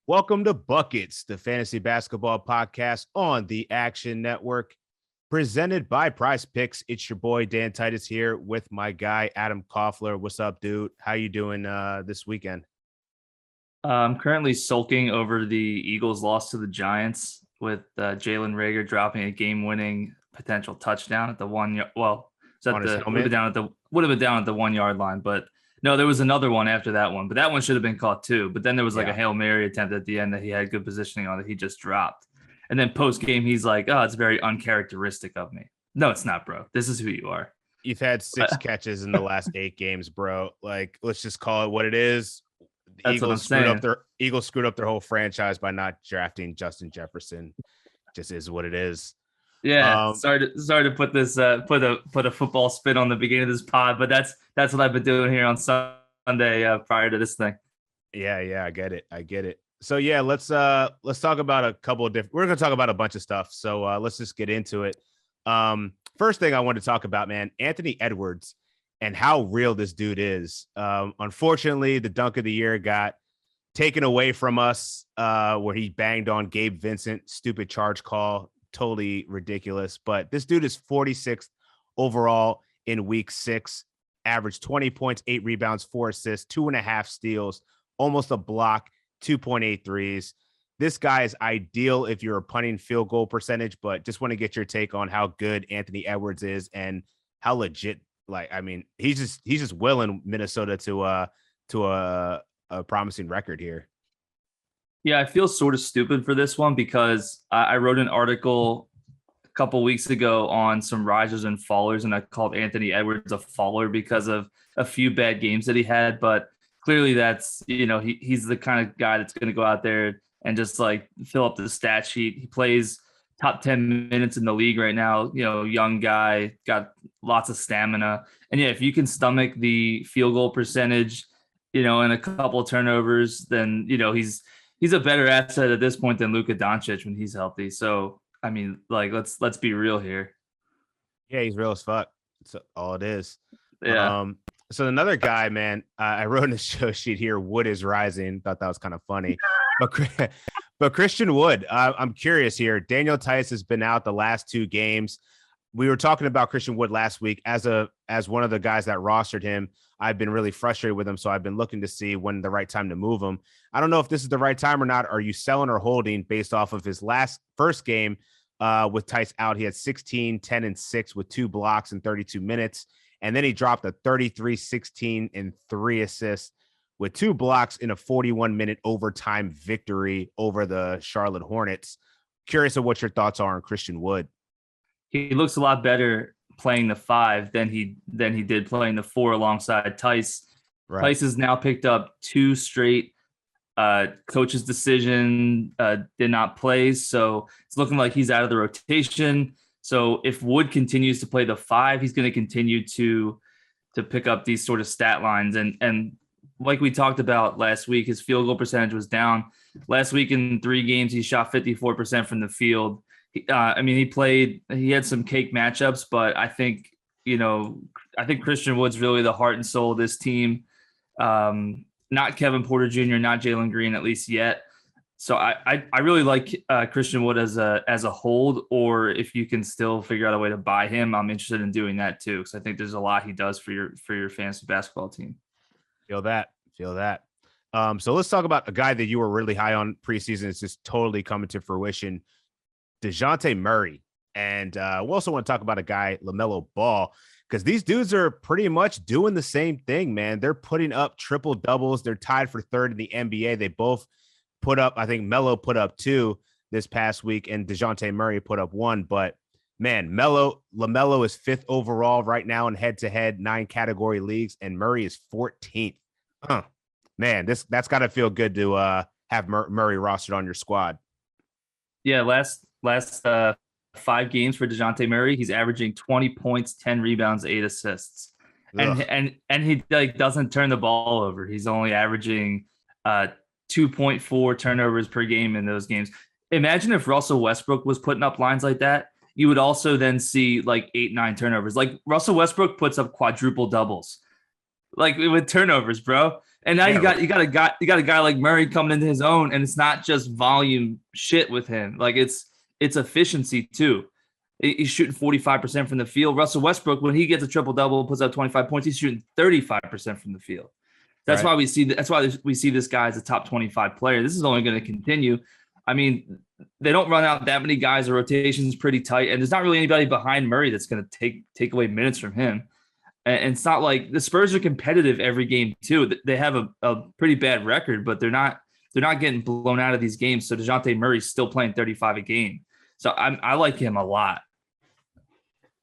Welcome to Buckets, the fantasy basketball podcast on the Action Network, presented by Prize Picks. It's your boy Dan Titus here with my guy Adam Koffler. What's up, dude? How you doing this weekend? I'm currently sulking over the Eagles' loss to the Giants with Jalen Reagor dropping a game-winning potential touchdown at the 1 yard. Well, it's On at his the helmet? would have been down at the 1 yard line, but no, there was another one after that one, but that one should have been caught too. But then there was like Yeah. a Hail Mary attempt at the end that he had good positioning on that he just dropped. And then post game, he's like, "Oh, it's very uncharacteristic of me." No, it's not, bro. This is who you are. You've had 6 catches in the last 8 games, bro. Like, let's just call it what it is. The That's what I'm Eagles screwed up their whole franchise by not drafting Justin Jefferson. Just is what it is. Yeah, sorry to put this put a football spin on the beginning of this pod, but that's what I've been doing here on Sunday prior to this thing. Yeah, I get it. So yeah, let's talk about a couple of different. We're gonna talk about a bunch of stuff. So let's just get into it. First thing I want to talk about, man, Anthony Edwards and how real this dude is. Unfortunately, the dunk of the year got taken away from us where he banged on Gabe Vincent. Stupid charge call. Totally ridiculous. But this dude is 46th overall in week 6, averaged 20 points, 8 rebounds, 4 assists, 2.5 steals, almost a block, 2.8 threes. This guy is ideal if you're a punting field goal percentage, but just want to get your take on how good Anthony Edwards is and how legit, he's just willing Minnesota to a promising record here. Yeah, I feel sort of stupid for this one because I wrote an article a couple weeks ago on some risers and fallers, and I called Anthony Edwards a faller because of a few bad games that he had. But clearly that's, he's the kind of guy that's going to go out there and just like fill up the stat sheet. He plays top 10 minutes in the league right now, young guy, got lots of stamina. And yeah, if you can stomach the field goal percentage, and a couple of turnovers, then, he's a better asset at this point than Luka Doncic when he's healthy. So, I mean, like, let's be real here. Yeah, he's real as fuck. That's all it is. Yeah. So another guy, man, I wrote in the show sheet here, Wood is rising. Thought that was kind of funny. But Christian Wood, I'm curious here. Daniel Titus has been out the last 2 games. We were talking about Christian Wood last week as one of the guys that rostered him. I've been really frustrated with him, so I've been looking to see when the right time to move him. I don't know if this is the right time or not. Are you selling or holding based off of his first game with Tice out? He had 16, 10, and 6 with 2 blocks in 32 minutes. And then he dropped a 33, 16, and 3 assists with 2 blocks in a 41-minute overtime victory over the Charlotte Hornets. Curious of what your thoughts are on Christian Wood. He looks a lot better playing the 5 than he did playing the 4 alongside Tice. Right. Tice has now picked up 2 straight coach's decision, did not play. So it's looking like he's out of the rotation. So if Wood continues to play the 5, he's going to continue to pick up these sort of stat lines. And like we talked about last week, his field goal percentage was down. Last week in 3 games, he shot 54% from the field. He had some cake matchups, but I think Christian Wood's really the heart and soul of this team. Not Kevin Porter Jr., not Jalen Green, at least yet. So I really like Christian Wood as a hold, or if you can still figure out a way to buy him, I'm interested in doing that too, because I think there's a lot he does for your fantasy basketball team. Feel that. So let's talk about a guy that you were really high on preseason. It's just totally coming to fruition. Dejounte Murray. And we also want to talk about a guy, LaMelo Ball, because these dudes are pretty much doing the same thing, man. They're putting up triple doubles. They're tied for 3rd in the NBA. They both put up, I think Melo put up 2 this past week and Dejounte Murray put up 1. But man, LaMelo is 5th overall right now in head-to-head 9 category leagues, and Murray is 14th. Man, that's got to feel good to have Murray rostered on your squad. Yeah, last 5 games for Dejounte Murray, he's averaging 20 points, 10 rebounds, 8 assists. And he doesn't turn the ball over. He's only averaging 2.4 turnovers per game in those games. Imagine if Russell Westbrook was putting up lines like that. You would also then see like 8-9 turnovers. Like Russell Westbrook puts up quadruple doubles, like with turnovers, bro. And now you got a guy like Murray coming into his own, and it's not just volume shit with him. Like it's efficiency too. He's shooting 45% from the field. Russell Westbrook, when he gets a triple double, puts up 25 points, he's shooting 35% from the field. That's why we see this guy as a top 25 player. This is only going to continue. I mean, they don't run out that many guys. The rotation is pretty tight, and there's not really anybody behind Murray that's going to take away minutes from him. And it's not like the Spurs are competitive every game too. They have a pretty bad record, but they're not getting blown out of these games. So Dejounte Murray's still playing 35 a game. So I like him a lot.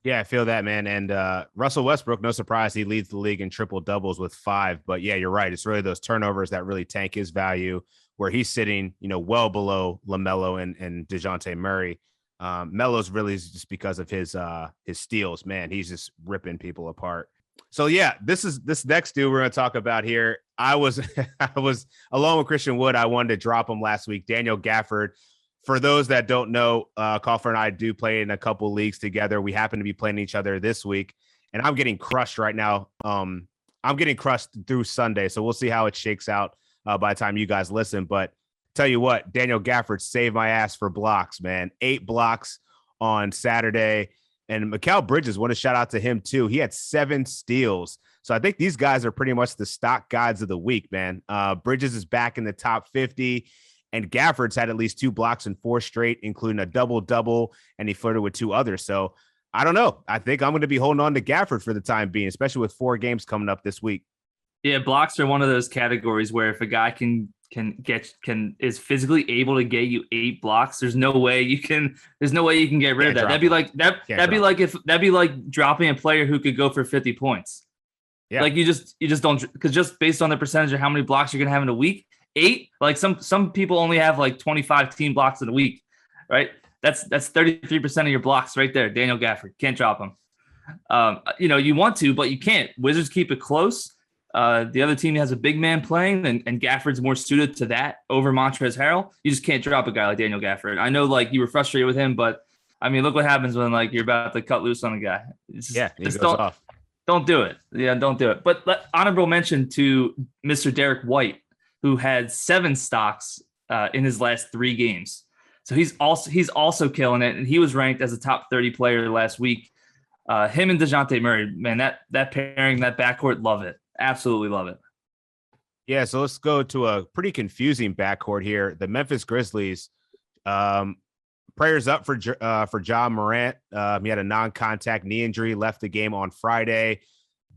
Yeah, I feel that, man. And Russell Westbrook, no surprise, he leads the league in triple doubles with 5. But yeah, you're right. It's really those turnovers that really tank his value, where he's sitting, well below LaMelo and Dejounte Murray. Melo's really just because of his steals, man. He's just ripping people apart. So yeah, this next dude we're going to talk about here. I was along with Christian Wood. I wanted to drop him last week. Daniell Gafford. For those that don't know, Koffler and I do play in a couple leagues together. We happen to be playing each other this week, and I'm getting crushed right now. I'm getting crushed through Sunday, so we'll see how it shakes out by the time you guys listen. But tell you what, Daniell Gafford saved my ass for blocks, man. 8 blocks on Saturday. And Mikal Bridges, want to shout out to him too. He had 7 steals. So I think these guys are pretty much the stock guys of the week, man. Bridges is back in the top 50. And Gafford's had at least 2 blocks in 4 straight, including a double-double, and he flirted with 2 others. So I don't know. I think I'm going to be holding on to Gafford for the time being, especially with 4 games coming up this week. Yeah, blocks are one of those categories where if a guy is physically able to get you 8 blocks, there's no way you can get rid of that. That'd be like dropping a player who could go for 50 points. Yeah. Like you just don't, because just based on the percentage of how many blocks you're going to have in a week, 8, like some people only have like 25 team blocks in a week, right? That's 33% of your blocks right there. Daniell Gafford, can't drop him. You want to, but you can't. Wizards keep it close. The other team has a big man playing, and Gafford's more suited to that over Montrezl Harrell. You just can't drop a guy like Daniell Gafford. I know, like, you were frustrated with him, but I mean, look what happens when like you're about to cut loose on a guy. He goes off. Don't do it. Yeah, don't do it. But honorable mention to Mr. Derek White, who had 7 stocks in his last 3 games. So he's also killing it, and he was ranked as a top 30 player last week. Him and Dejounte Murray, man, that pairing, that backcourt, love it. Absolutely love it. Yeah, so let's go to a pretty confusing backcourt here. The Memphis Grizzlies, prayers up for Ja Morant. He had a non-contact knee injury, left the game on Friday.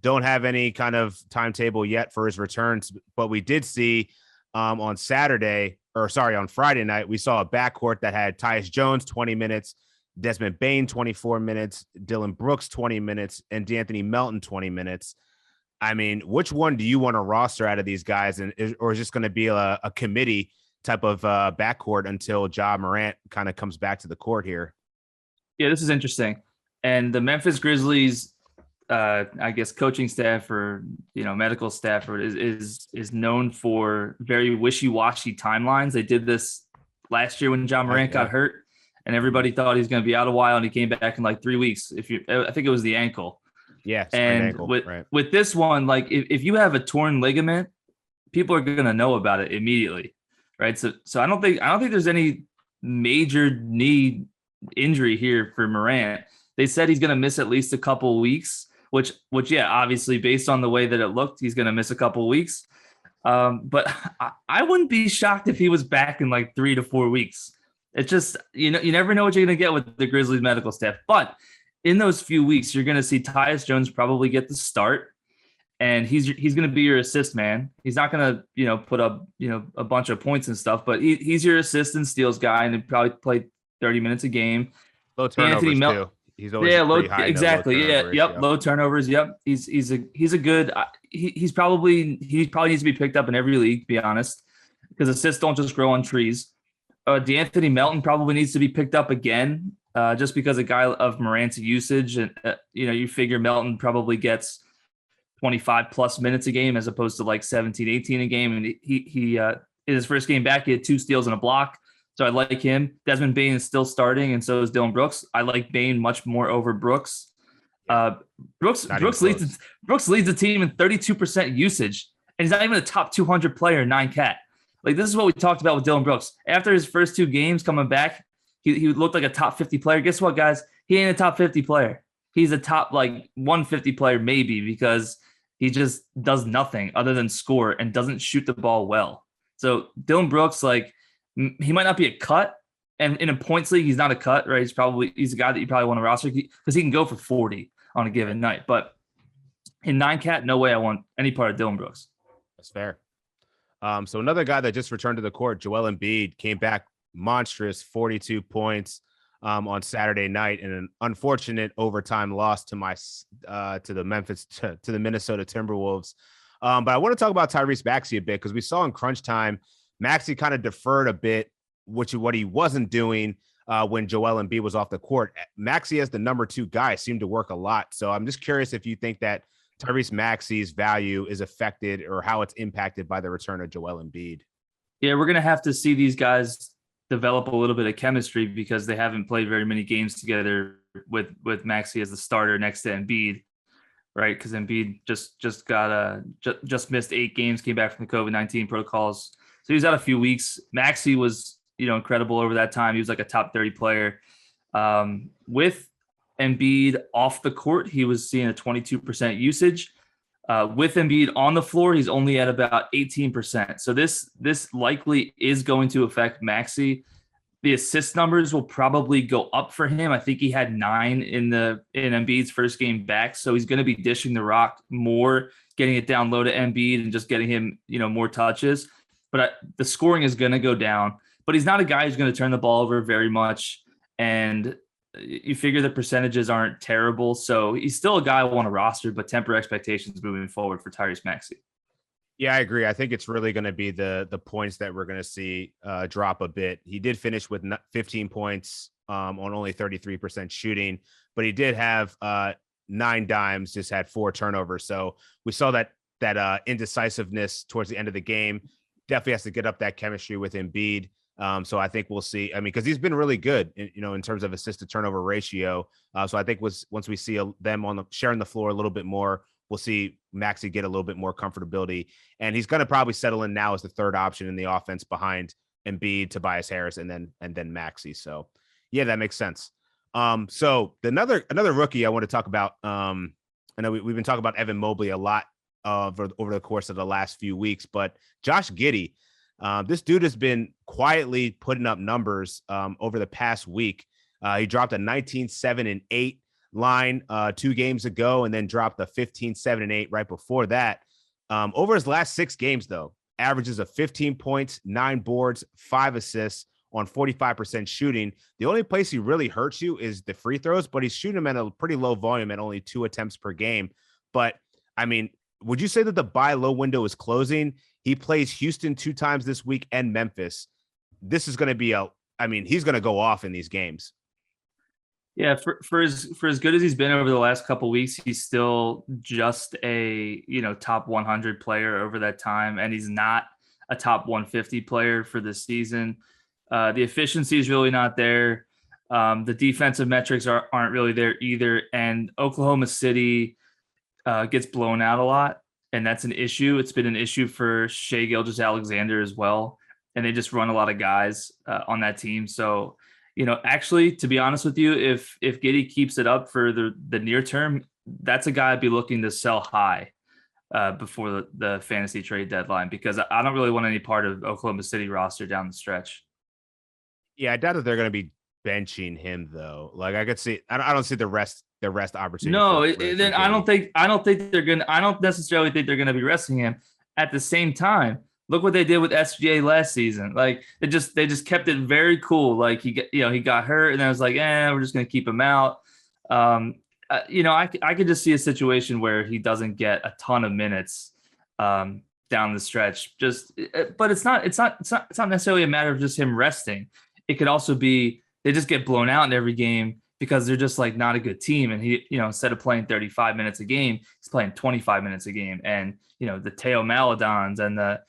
Don't have any kind of timetable yet for his returns, but we did see on Friday night, we saw a backcourt that had Tyus Jones 20 minutes, Desmond Bane 24 minutes, Dylan Brooks 20 minutes, and D'Anthony Melton 20 minutes. I mean, which one do you want to roster out of these guys, or is this going to be a committee type of backcourt until Ja Morant kind of comes back to the court here? Yeah, this is interesting. And the Memphis Grizzlies, I guess, coaching staff or medical staff is known for very wishy-washy timelines. They did this last year when Ja Morant got hurt, and everybody thought he was going to be out a while, and he came back in like 3 weeks. I think it was the ankle. Yeah, and ankle, with this one, like if you have a torn ligament, people are going to know about it immediately, right? So I don't think there's any major knee injury here for Morant. They said he's going to miss at least a couple of weeks, which yeah, obviously based on the way that it looked, he's going to miss a couple of weeks. But I wouldn't be shocked if he was back in like 3 to 4 weeks. It's just you never know what you're going to get with the Grizzlies medical staff, but in those few weeks, you're going to see Tyus Jones probably get the start, and he's going to be your assist man. He's not going to put up a bunch of points and stuff, but he's your assist and steals guy, and he probably play 30 minutes a game. Low turnovers too. He's always low, high, exactly. Low turnovers. Yep. He's a good. He probably needs to be picked up in every league, to be honest, because assists don't just grow on trees. D'Anthony Melton probably needs to be picked up again. Just because a guy of Morant's usage, and you figure Melton probably gets 25 plus minutes a game as opposed to like 17, 18 a game. And he in his first game back, he had 2 steals and a block. So I like him. Desmond Bane is still starting, and so is Dylan Brooks. I like Bane much more over Brooks. Brooks leads the team in 32% usage, and he's not even a top 200 player in 9-cat. Like, this is what we talked about with Dillon Brooks. After his first 2 games coming back, he looked like a top 50 player. Guess what, guys? He ain't a top 50 player. He's a top, 150 player maybe, because he just does nothing other than score and doesn't shoot the ball well. So Dillon Brooks, he might not be a cut, and in a points league, he's not a cut, right? He's a guy that you probably want to roster because he can go for 40 on a given night. But in 9-cat, no way I want any part of Dillon Brooks. That's fair. So another guy that just returned to the court, Joel Embiid, came back monstrous, 42 points on Saturday night, in an unfortunate overtime loss to the Minnesota Timberwolves. But I want to talk about Tyrese Maxey a bit, because we saw in crunch time, Maxey kind of deferred a bit, which is what he wasn't doing when Joel Embiid was off the court. Maxey as the number 2 guy seemed to work a lot. So I'm just curious if you think that Tyrese Maxey's value is affected or how it's impacted by the return of Joel Embiid. Yeah, we're going to have to see these guys develop a little bit of chemistry, because they haven't played very many games together with Maxey as the starter next to Embiid, right? Because Embiid just missed 8 games, came back from the COVID-19 protocols. So he was out a few weeks. Maxey was, incredible over that time. He was like a top 30 player. With Embiid off the court, he was seeing a 22% usage. With Embiid on the floor, he's only at about 18%. So this likely is going to affect Maxey. The assist numbers will probably go up for him. I think he had 9 in Embiid's first game back. So he's going to be dishing the rock more, getting it down low to Embiid and just getting him, more touches. But the scoring is going to go down. But he's not a guy who's going to turn the ball over very much. And you figure the percentages aren't terrible. So he's still a guy I want to roster, but temper expectations moving forward for Tyrese Maxey. Yeah, I agree. I think it's really going to be the points that we're going to see drop a bit. He did finish with 15 points on only 33% shooting, but he did have 9 dimes, just had 4 turnovers. So we saw that indecisiveness towards the end of the game. Definitely has to get up that chemistry with Embiid. So I think we'll see. I mean, because he's been really good, in terms of assist to turnover ratio. So I think once we see them sharing the floor a little bit more, we'll see Maxey get a little bit more comfortability, and he's going to probably settle in now as the third option in the offense behind Embiid, Tobias Harris, and then Maxey. So yeah, that makes sense. So another rookie I want to talk about. I know we've been talking about Evan Mobley a lot over the course of the last few weeks, but Josh Giddey. This dude has been quietly putting up numbers over the past week. He dropped a 19-7-8 line 2 games ago, and then dropped a 15-7-8 right before that. Over his last 6 games, though, averages of 15 points, 9 boards, 5 assists on 45% shooting. The only place he really hurts you is the free throws, but he's shooting them at a pretty low volume at only 2 attempts per game. But I mean, would you say that the buy low window is closing? He plays Houston 2 times this week and Memphis. This is going to be he's going to go off in these games. Yeah, for as good as he's been over the last couple of weeks, he's still just a top 100 player over that time, and he's not a top 150 player for the season. The efficiency is really not there. The defensive metrics aren't really there either, and Oklahoma City gets blown out a lot, and that's an issue. It's been an issue for Shai Gilgeous-Alexander as well, and they just run a lot of guys on that team. So, actually, to be honest with you, if Giddey keeps it up for the near term, that's a guy I'd be looking to sell high before the fantasy trade deadline, because I don't really want any part of Oklahoma City roster down the stretch. Yeah, I doubt that they're going to be benching him though. Like I could see, I don't see the rest opportunity. No, then I don't necessarily think they're going to be resting him. At the same time, look what they did with SGA last season. Like they just kept it very cool. Like he got hurt, and I was like, we're just going to keep him out. I could just see a situation where he doesn't get a ton of minutes down the stretch. But it's not necessarily a matter of just him resting. It could also be they just get blown out in every game because they're just like not a good team. And he, instead of playing 35 minutes a game, he's playing 25 minutes a game. And, the Teo Maladons and the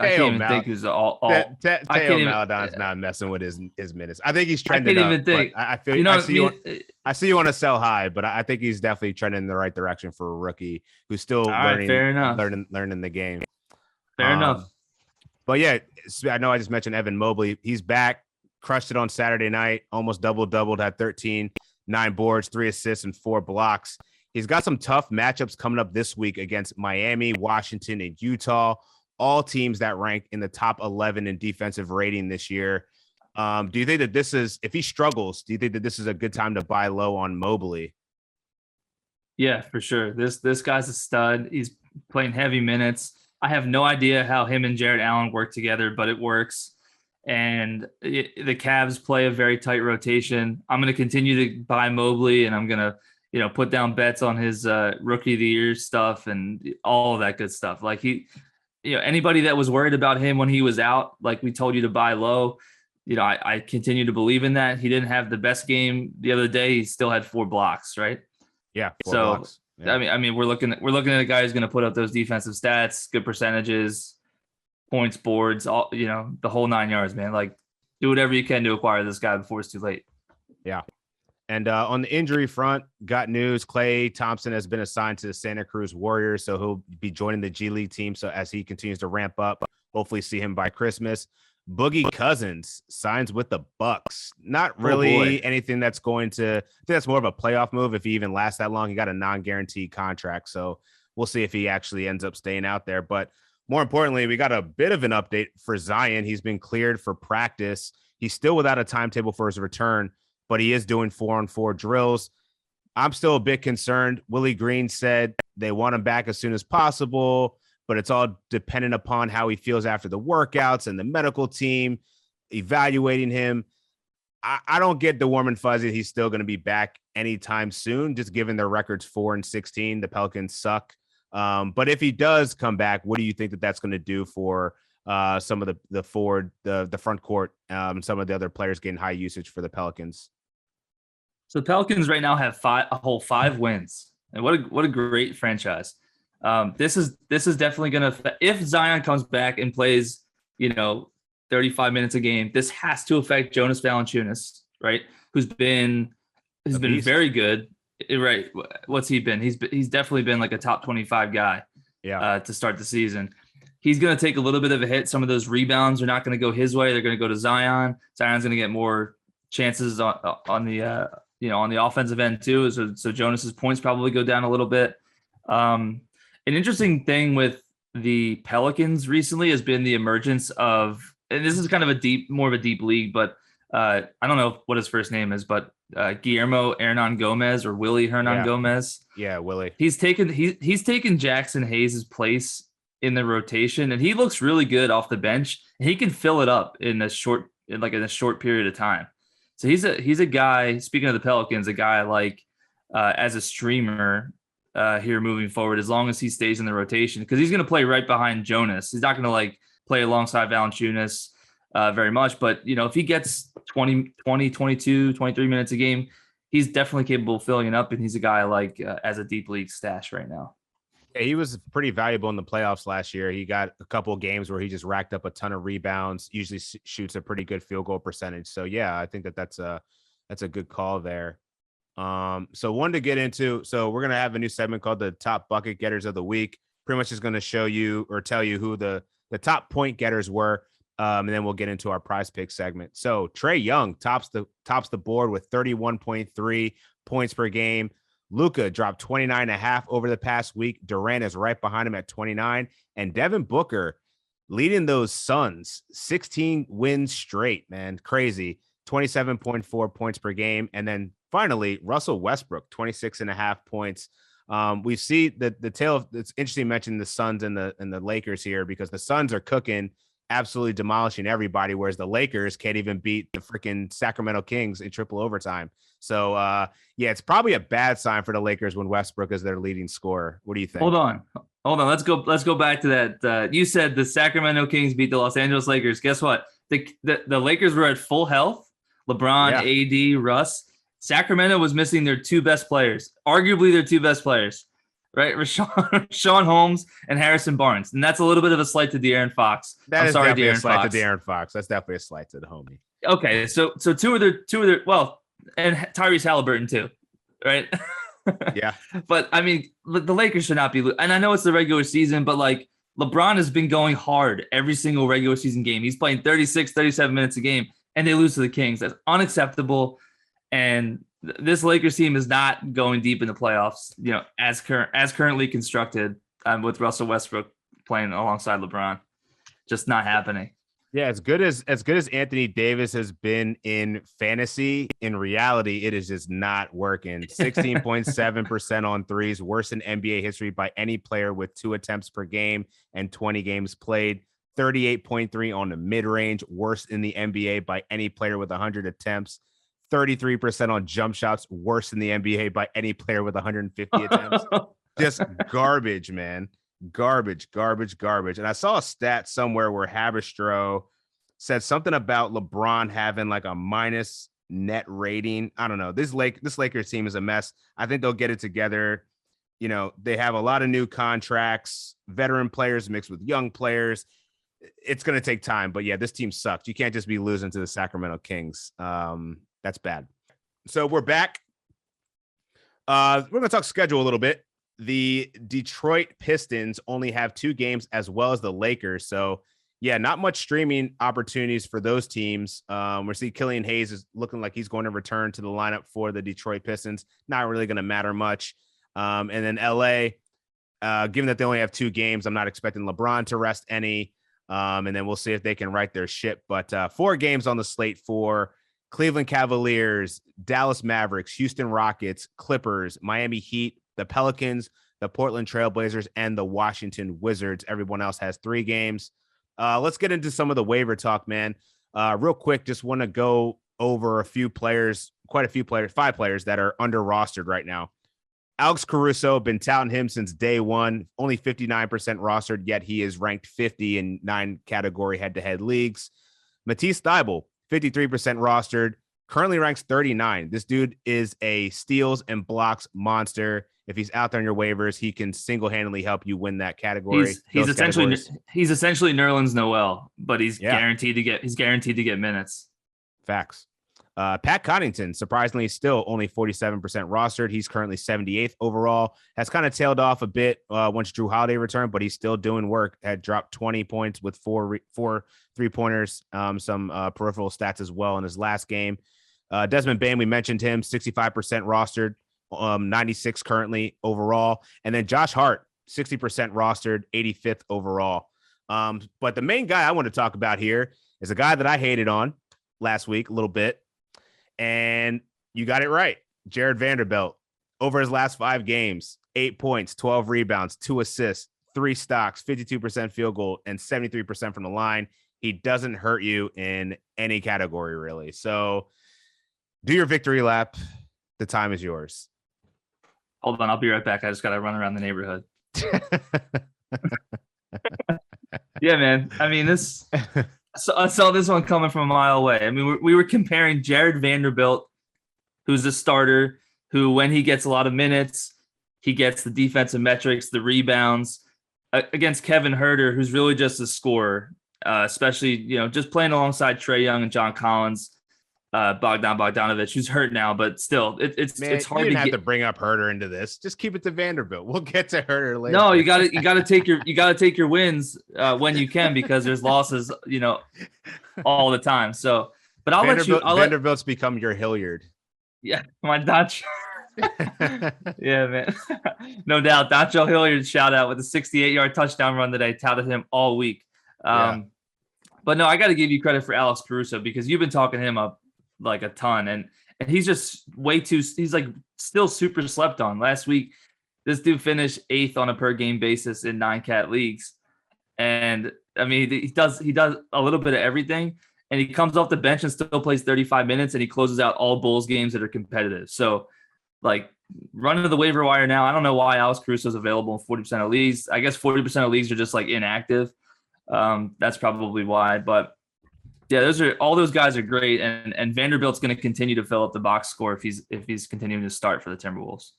I can't Teo even think who's all. I Teo can't even. Maladon's not messing with his minutes. I think he's I trending can't up. even think. I feel You know, I see you want to sell high, but I think he's definitely trending in the right direction for a rookie who's still all right, fair enough. learning the game. Fair enough. But yeah, I know I just mentioned Evan Mobley. He's back, crushed it on Saturday night, almost doubled, had 13, 9 boards, 3 assists, and 4 blocks. He's got some tough matchups coming up this week against Miami, Washington, and Utah, all teams that rank in the top 11 in defensive rating this year. Do you think that this is, if he struggles, do you think that this is a good time to buy low on Mobley? Yeah, for sure. This guy's a stud. He's playing heavy minutes. I have no idea how him and Jared Allen work together, but it works. And the Cavs play a very tight rotation. I'm going to continue to buy Mobley, and I'm going to, put down bets on his rookie of the year stuff and all of that good stuff. Like anybody that was worried about him when he was out, like we told you to buy low, I continue to believe in that. He didn't have the best game the other day. He still had 4 blocks, right? Yeah. 4 blocks. Yeah. I mean, we're looking at a guy who's going to put up those defensive stats, good percentages, points, boards, all, the whole 9 yards, man. Like, do whatever you can to acquire this guy before it's too late. Yeah. And on the injury front, got news. Klay Thompson has been assigned to the Santa Cruz Warriors, so he'll be joining the G League team. So as he continues to ramp up, hopefully see him by Christmas. Boogie Cousins signs with the Bucks. Not really anything that's going to, I think that's more of a playoff move if he even lasts that long. He got a non-guaranteed contract, so we'll see if he actually ends up staying out there. But more importantly, we got a bit of an update for Zion. He's been cleared for practice. He's still without a timetable for his return, but he is doing 4-on-4 drills. I'm still a bit concerned. Willie Green said they want him back as soon as possible, but it's all dependent upon how he feels after the workouts and the medical team evaluating him. I don't get the warm and fuzzy. He's still going to be back anytime soon, just given their records 4-16. The Pelicans suck. But if he does come back, what do you think that that's going to do for some of the front court, some of the other players getting high usage for the Pelicans? So the Pelicans right now have a whole 5 wins, and what a great franchise. This is definitely going to, if Zion comes back and plays, 35 minutes a game, this has to affect Jonas Valanciunas, right? Who's been very good, right? What's he been? He's definitely been like a top 25 guy. Yeah. To start the season, he's going to take a little bit of a hit. Some of those rebounds are not going to go his way. They're going to go to Zion. Zion's going to get more chances on the offensive end too. So Jonas's points probably go down a little bit. An interesting thing with the Pelicans recently has been the emergence of, and this is kind of more of a deep league, but I don't know what his first name is, but Guillermo Hernan Gomez or Willie Hernan Gomez. Yeah, Willie. He's taken Jackson Hayes' place in the rotation, and he looks really good off the bench. He can fill it up in a short period of time. So he's a guy, speaking of the Pelicans, a guy I like as a streamer here moving forward, as long as he stays in the rotation, because he's going to play right behind Jonas. He's not going to play alongside Valanciunas very much, but if he gets 20, 22, 23 minutes a game, he's definitely capable of filling it up, and he's a guy I like as a deep league stash right now. Yeah, he was pretty valuable in the playoffs last year. He got a couple of games where he just racked up a ton of rebounds, usually shoots a pretty good field goal percentage. So yeah, I think that's a good call there. So one to get into, so we're going to have a new segment called the top bucket getters of the week. Pretty much is going to show you or tell you who the top point getters were. And then we'll get into our prize pick segment. So Trae Young tops the board with 31.3 points per game. Luka dropped 29.5 over the past week. Durant is right behind him at 29, and Devin Booker leading those Suns 16 wins straight, man. Crazy. 27.4 points per game. And then finally, Russell Westbrook, 26.5 points. We see the tale. It's interesting you mentioned the Suns and the Lakers here, because the Suns are cooking, absolutely demolishing everybody, whereas the Lakers can't even beat the freaking Sacramento Kings in triple overtime. So yeah, it's probably a bad sign for the Lakers when Westbrook is their leading scorer. What do you think? Hold on. Let's go back to that. You said the Sacramento Kings beat the Los Angeles Lakers. Guess what? The Lakers were at full health. LeBron, AD, Russ. Sacramento was missing their 2 best players, arguably their 2 best players. right? Rashawn Holmes and Harrison Barnes. And that's a little bit of a slight to De'Aaron Fox. I'm sorry, definitely a slight to De'Aaron Fox. That's definitely a slight to the homie. Okay, so two of their well, and Tyrese Halliburton too, right? Yeah. But I mean, the Lakers should not be, and I know it's the regular season, but like LeBron has been going hard every single regular season game. He's playing 36, 37 minutes a game, and they lose to the Kings. That's unacceptable. And this Lakers team is not going deep in the playoffs, as currently constructed, with Russell Westbrook playing alongside LeBron. Just not happening. Yeah, as good as Anthony Davis has been in fantasy, in reality, it is just not working. 16.7% on threes, worse than NBA history by any player with 2 attempts per game and 20 games played. 38.3 on the mid-range, worse in the NBA by any player with 100 attempts. 33% on jump shots, worse in the NBA by any player with 150 attempts. Just garbage, man. Garbage. And I saw a stat somewhere where Habistro said something about LeBron having like a minus net rating. I don't know. This Lakers team is a mess. I think they'll get it together. They have a lot of new contracts, veteran players mixed with young players. It's going to take time, but yeah, this team sucks. You can't just be losing to the Sacramento Kings. That's bad. So we're back. We're going to talk schedule a little bit. The Detroit Pistons only have 2 games as well as the Lakers. So, yeah, not much streaming opportunities for those teams. We're seeing Killian Hayes is looking like he's going to return to the lineup for the Detroit Pistons. Not really going to matter much. And then LA, given that they only have 2 games, I'm not expecting LeBron to rest any. And then we'll see if they can right their ship. But 4 games on the slate for Cleveland Cavaliers, Dallas Mavericks, Houston Rockets, Clippers, Miami Heat, the Pelicans, the Portland Trailblazers, and the Washington Wizards. Everyone else has 3 games. Let's get into some of the waiver talk, man. Real quick, just want to go over a few players, quite a few players, 5 players that are under rostered right now. Alex Caruso, been touting him since day one, only 59% rostered, yet he is ranked 50 in 9 category head-to-head leagues. Matisse Thybulle, 53% rostered, currently ranks 39. This dude is a steals and blocks monster. If he's out there on your waivers, he can single-handedly help you win that category. He's essentially Nerlens Noel, but he's guaranteed to get minutes. Facts. Pat Connaughton, surprisingly, still only 47% rostered. He's currently 78th overall. Has kind of tailed off a bit once Drew Holiday returned, but he's still doing work. Had dropped 20 points with 4 3-pointers, some peripheral stats as well in his last game. Desmond Bane, we mentioned him, 65% rostered, 96 currently overall. And then Josh Hart, 60% rostered, 85th overall. But the main guy I want to talk about here is a guy that I hated on last week a little bit. And you got it right. Jared Vanderbilt, over his last 5 games, 8 points, 12 rebounds, 2 assists, 3 stocks, 52% field goal, and 73% from the line. He doesn't hurt you in any category, really. So do your victory lap. The time is yours. Hold on. I'll be right back. I just got to run around the neighborhood. Yeah, man. I mean, I saw this one coming from a mile away. I mean, we were comparing Jared Vanderbilt, who's a starter, who when he gets a lot of minutes, he gets the defensive metrics, the rebounds, against Kevin Huerter, who's really just a scorer, especially, just playing alongside Trae Young and John Collins, Bogdan Bogdanovic, who's hurt now, but still, it's hard. You didn't have to bring up Huerter into this. Just keep it to Vanderbilt. We'll get to Huerter later. No, you got to take your wins when you can, because there's losses, all the time. So, but Vanderbilt's become your Hilliard. Yeah, my Dutch. Yeah, man. No doubt. Dacho Hilliard shout out with a 68-yard touchdown run today. Touted him all week. But no, I got to give you credit for Alex Caruso, because you've been talking him up like a ton, and he's just he's like still super slept on. Last week, this dude finished 8th on a per game basis in 9 cat leagues. And I mean, he does a little bit of everything, and he comes off the bench and still plays 35 minutes, and he closes out all Bulls games that are competitive. So like, running to the waiver wire now. I don't know why Alex Caruso is available in 40% of leagues. I guess 40% of leagues are just like inactive. That's probably why, but yeah, all those guys are great, and Vanderbilt's going to continue to fill up the box score if he's continuing to start for the Timberwolves.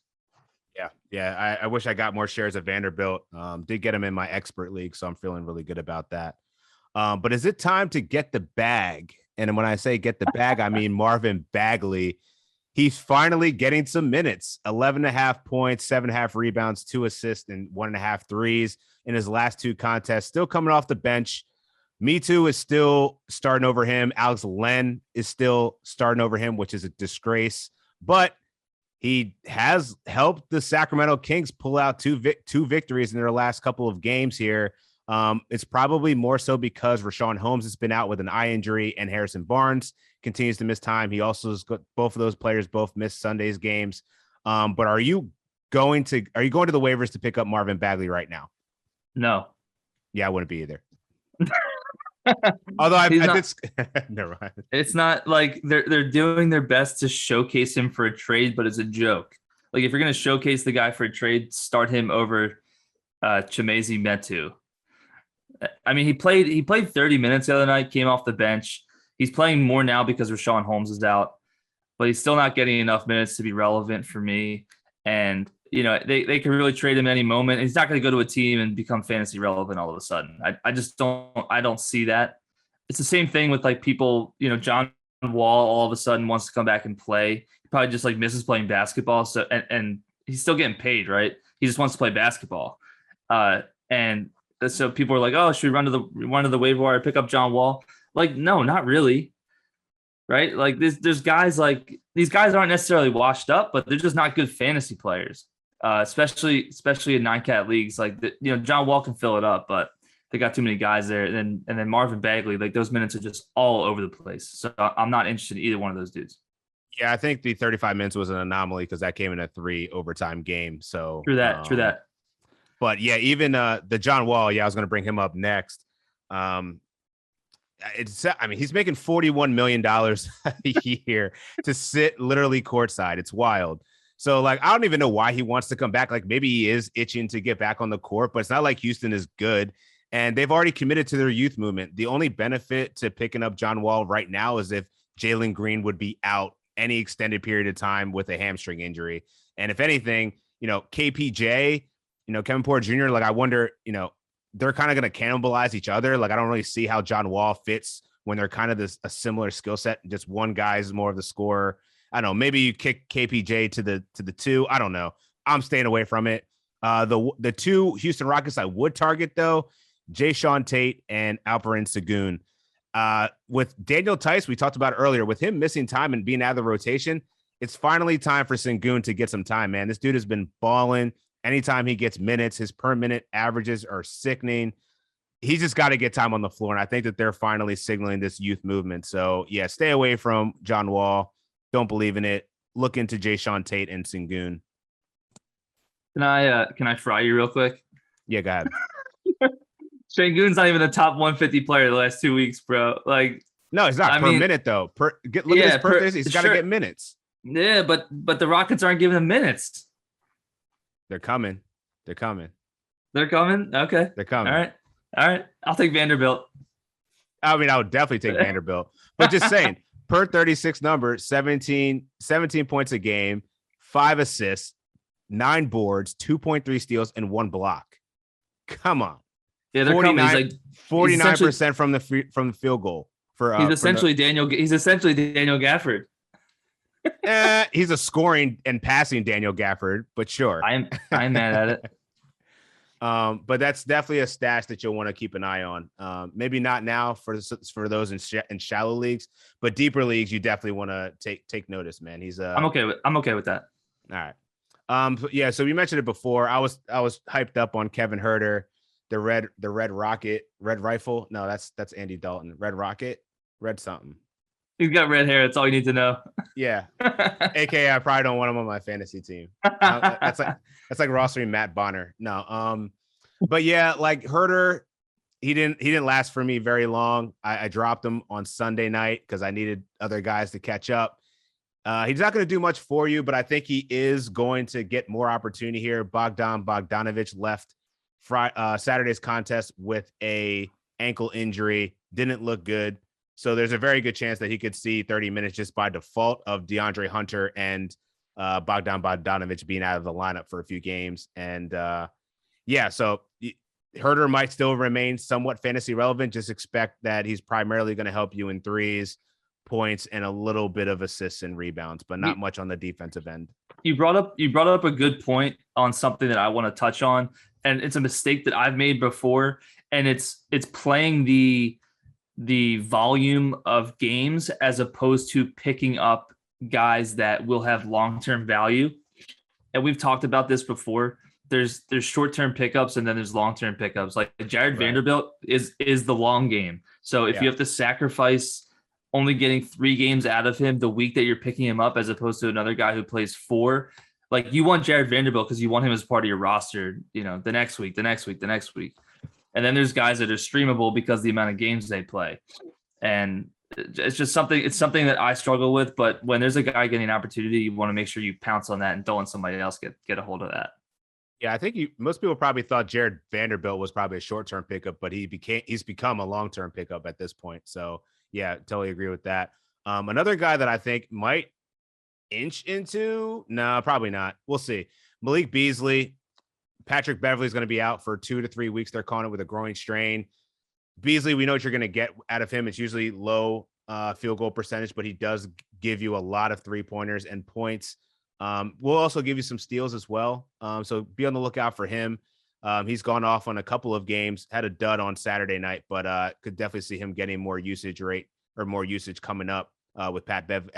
Yeah. I wish I got more shares of Vanderbilt. Did get him in my expert league, so I'm feeling really good about that. But is it time to get the bag? And when I say get the bag, I mean Marvin Bagley. He's finally getting some minutes. 11.5 points, 7.5 rebounds, 2 assists, and 1.5 threes in his last 2 contests. Still coming off the bench. Me Too is still starting over him. Alex Len is still starting over him, which is a disgrace. But he has helped the Sacramento Kings pull out two victories in their last couple of games here. It's probably more so because Rashawn Holmes has been out with an eye injury and Harrison Barnes continues to miss time. He also has got both of those players both missed Sunday's games. But are you going to the waivers to pick up Marvin Bagley right now? No. Yeah, I wouldn't be either. Although I did never mind. It's not like they're doing their best to showcase him for a trade, but it's a joke. Like if you're going to showcase the guy for a trade, start him over Chimezie Metu. I mean, he played 30 minutes the other night, came off the bench. He's playing more now because Rashawn Holmes is out, but he's still not getting enough minutes to be relevant for me. And they can really trade him any moment. He's not going to go to a team and become fantasy relevant all of a sudden. I just don't see that. It's the same thing with like people, John Wall all of a sudden wants to come back and play. He probably just like misses playing basketball. So, and he's still getting paid, right? He just wants to play basketball. And so people are like, oh, should we run to the waiver wire, pick up John Wall? Like, no, not really. Right? Like there's guys like these guys aren't necessarily washed up, but they're just not good fantasy players. Especially in 9-cat leagues. Like John Wall can fill it up, but they got too many guys there. And then Marvin Bagley, like those minutes are just all over the place. So I'm not interested in either one of those dudes. Yeah, I think the 35 minutes was an anomaly because that came in a 3 overtime game. So true that. But yeah, even the John Wall, I was going to bring him up next. He's making $41 million a year to sit literally courtside. It's wild. So, like, I don't even know why he wants to come back. Like, maybe he is itching to get back on the court, but it's not like Houston is good. And they've already committed to their youth movement. The only benefit to picking up John Wall right now is if Jalen Green would be out any extended period of time with a hamstring injury. And if anything, KPJ, Kevin Porter Jr., like, I wonder, they're kind of going to cannibalize each other. Like, I don't really see how John Wall fits when they're kind of a similar skill set. Just one guy is more of the scorer. I don't know. Maybe you kick KPJ to the 2. I don't know. I'm staying away from it. The 2 Houston Rockets I would target, though, Jae'Sean Tate and Alperen Sengun. With Daniel Tice, we talked about earlier, with him missing time and being out of the rotation, it's finally time for Sengun to get some time, man. This dude has been balling. Anytime he gets minutes, his per minute averages are sickening. He's just got to get time on the floor. And I think that they're finally signaling this youth movement. So yeah, stay away from John Wall. Don't believe in it. Look into Jae'Sean Tate and Sengun. Can I fry you real quick? Yeah, go ahead. Sengun's not even a top 150 player the last 2 weeks, bro. Like, no, he's not minute though. Look at his per. He's got to get minutes. Yeah, but the Rockets aren't giving him minutes. They're coming. They're coming. Okay. They're coming. All right. I'll take Vanderbilt. I mean, I would definitely take Vanderbilt, but just saying, per 36 number, 17 points a game, 5 assists, 9 boards, 2.3 steals, and 1 block. Come on. Yeah, they're coming. He's like 49% from the field goal. He's essentially Daniell Gafford. He's a scoring and passing Daniell Gafford, but sure. I'm mad at it. But that's definitely a stash that you'll want to keep an eye on. Maybe not now for those in shallow leagues, but deeper leagues you definitely want to take notice, man. He's I'm okay with that. All right. Yeah. So we mentioned it before. I was hyped up on Kevin Huerter, the red rocket, red rifle. No, that's Andy Dalton. Red rocket, red something. He's got red hair. That's all you need to know. Yeah. AKA, I probably don't want him on my fantasy team. That's like rostering Matt Bonner. No. But yeah, like Huerter, he didn't last for me very long. I dropped him on Sunday night because I needed other guys to catch up. He's not going to do much for you, but I think he is going to get more opportunity here. Bogdanovich left Saturday's contest with a ankle injury. Didn't look good. So there's a very good chance that he could see 30 minutes just by default of DeAndre Hunter and Bogdan Bogdanovic being out of the lineup for a few games. And so Huerter might still remain somewhat fantasy relevant. Just expect that he's primarily going to help you in threes, points, and a little bit of assists and rebounds, but not much on the defensive end. You brought up a good point on something that I want to touch on, and it's a mistake that I've made before, and it's playing the volume of games as opposed to picking up guys that will have long-term value. And we've talked about this before. There's short-term pickups and then there's long-term pickups. Like Jared Vanderbilt is the long game. So if you have to sacrifice only getting 3 games out of him the week that you're picking him up, as opposed to another guy who plays 4, like you want Jared Vanderbilt because you want him as part of your roster, the next week. And then there's guys that are streamable because of the amount of games they play. And it's just something that I struggle with. But when there's a guy getting an opportunity, you want to make sure you pounce on that and don't let somebody else get a hold of that. Yeah, I think most people probably thought Jared Vanderbilt was probably a short-term pickup, but he's become a long-term pickup at this point. So yeah, totally agree with that. Another guy that I think might inch into, no, probably not. We'll see. Malik Beasley. Patrick Beverley is going to be out for 2 to 3 weeks. They're calling it with a groin strain. Beasley, we know what you're going to get out of him. It's usually low field goal percentage, but he does give you a lot of 3-pointers and points. We'll also give you some steals as well. So be on the lookout for him. He's gone off on a couple of games, had a dud on Saturday night, but could definitely see him getting more usage coming up with Pat Bev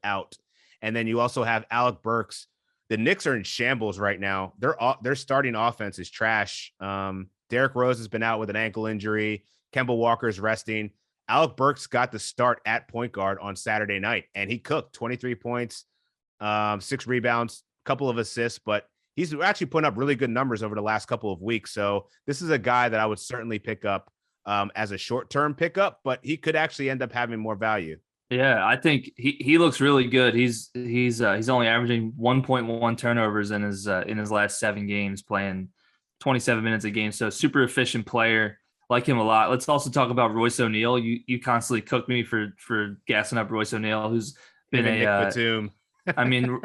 out. And then you also have Alec Burks. The Knicks are in shambles right now. Their starting offense is trash. Derrick Rose has been out with an ankle injury. Kemba Walker's resting. Alec Burks got the start at point guard on Saturday night, and he cooked 23 points, 6 rebounds, a couple of assists, but he's actually putting up really good numbers over the last couple of weeks. So this is a guy that I would certainly pick up as a short-term pickup, but he could actually end up having more value. Yeah, I think he looks really good. He's only averaging 1.1 turnovers in his last 7 games, playing 27 minutes a game. So super efficient player. Like him a lot. Let's also talk about Royce O'Neal. You constantly cook me for gassing up Royce O'Neal, who's been Nick Batum. I mean,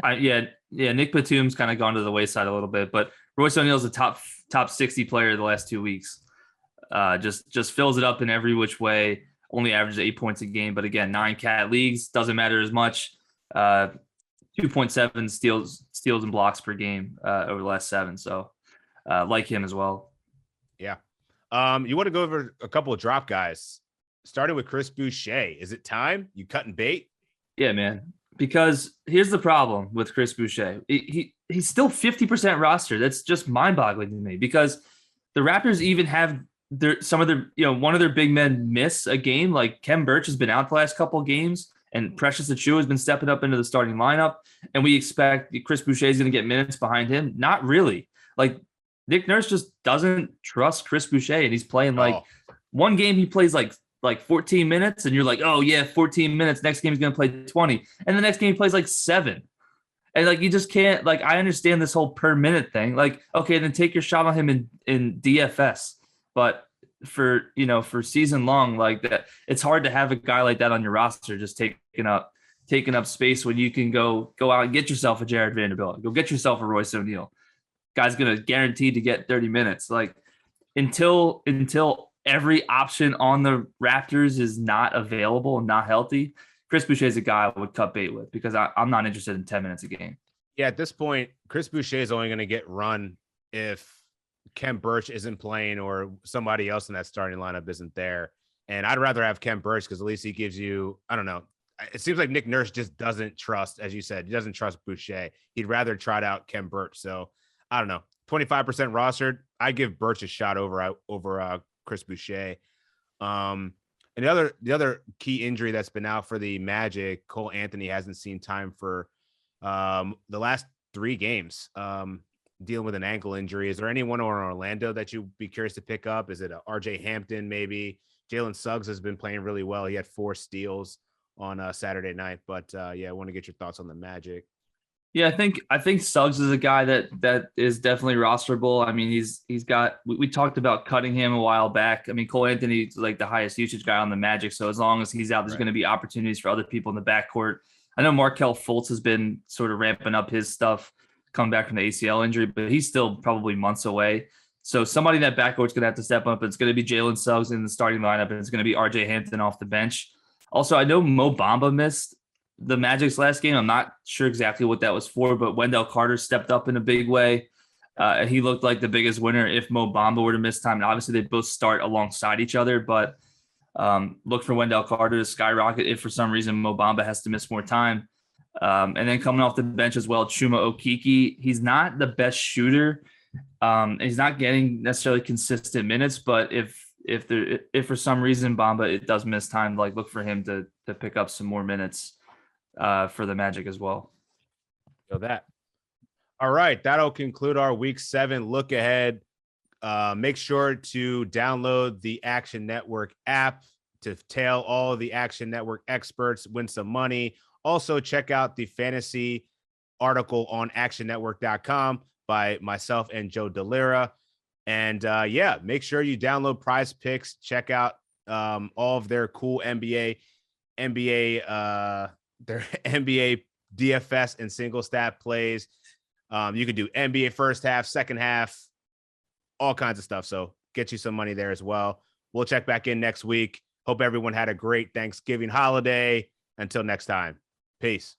Nick Batum's kind of gone to the wayside a little bit, but Royce O'Neal's a top 60 player the last 2 weeks. Just fills it up in every which way. Only averages 8 points a game, but again, 9 cat leagues doesn't matter as much. 2.7 steals and blocks per game over the last 7. So like him as well. Yeah. You want to go over a couple of drop guys, starting with Chris Boucher. Is it time? You cutting bait? Yeah, man. Because here's the problem with Chris Boucher. He's still 50% roster. That's just mind-boggling to me because the Raptors even have one of their big men miss a game. Like Kem Birch has been out the last couple of games, and Precious Achiuwa has been stepping up into the starting lineup. And we expect Chris Boucher is going to get minutes behind him. Not really. Like Nick Nurse just doesn't trust Chris Boucher, and he's playing one game he plays like 14 minutes, and you're like, oh yeah, 14 minutes. Next game he's going to play 20, and the next game he plays like 7. And you just can't. I understand this whole per minute thing. Okay, then take your shot on him in DFS. But for season long like that, it's hard to have a guy like that on your roster just taking up space when you can go out and get yourself a Jared Vanderbilt, go get yourself a Royce O'Neal. Guy's gonna guaranteed to get 30 minutes. Until every option on the Raptors is not available and not healthy, Chris Boucher is a guy I would cut bait with because I'm not interested in 10 minutes a game. Yeah, at this point, Chris Boucher is only going to get run if Kem Birch isn't playing or somebody else in that starting lineup isn't there. And I'd rather have Kem Birch because at least he gives you, I don't know. It seems like Nick Nurse just doesn't trust, as you said, he doesn't trust Boucher. He'd rather trot out Kem Birch. So I don't know, 25% rostered. I give Birch a shot over Chris Boucher. And the other key injury that's been out for the Magic, Cole Anthony hasn't seen time for the last 3 games. Dealing with an ankle injury. Is there anyone on Orlando that you'd be curious to pick up? Is it a RJ Hampton maybe? Jalen Suggs has been playing really well. He had 4 steals on Saturday night. But I want to get your thoughts on the Magic. Yeah, I think Suggs is a guy that is definitely rosterable. I mean, he's got we talked about cutting him a while back. I mean, Cole Anthony's like the highest usage guy on the Magic. So as long as he's out, there's going to be opportunities for other people in the backcourt. I know Markelle Fultz has been sort of ramping up his stuff, coming back from the ACL injury, but he's still probably months away. So somebody in that backcourt's going to have to step up. It's going to be Jalen Suggs in the starting lineup, and it's going to be RJ Hampton off the bench. Also, I know Mo Bamba missed the Magic's last game. I'm not sure exactly what that was for, but Wendell Carter stepped up in a big way. He looked like the biggest winner if Mo Bamba were to miss time. And obviously, they both start alongside each other, but look for Wendell Carter to skyrocket if for some reason Mo Bamba has to miss more time. And then coming off the bench as well, Chuma Okeke. He's not the best shooter. He's not getting necessarily consistent minutes, but if for some reason Bamba it does miss time, like look for him to pick up some more minutes for the Magic as well. So that. All right, that'll conclude our Week 7 look ahead. Make sure to download the Action Network app to tail all of the Action Network experts, win some money. Also, check out the fantasy article on actionnetwork.com by myself and Joe DeLira. And make sure you download Prize Picks. Check out all of their cool NBA, their NBA DFS and single stat plays. You can do NBA first half, second half, all kinds of stuff. So get you some money there as well. We'll check back in next week. Hope everyone had a great Thanksgiving holiday. Until next time, peace.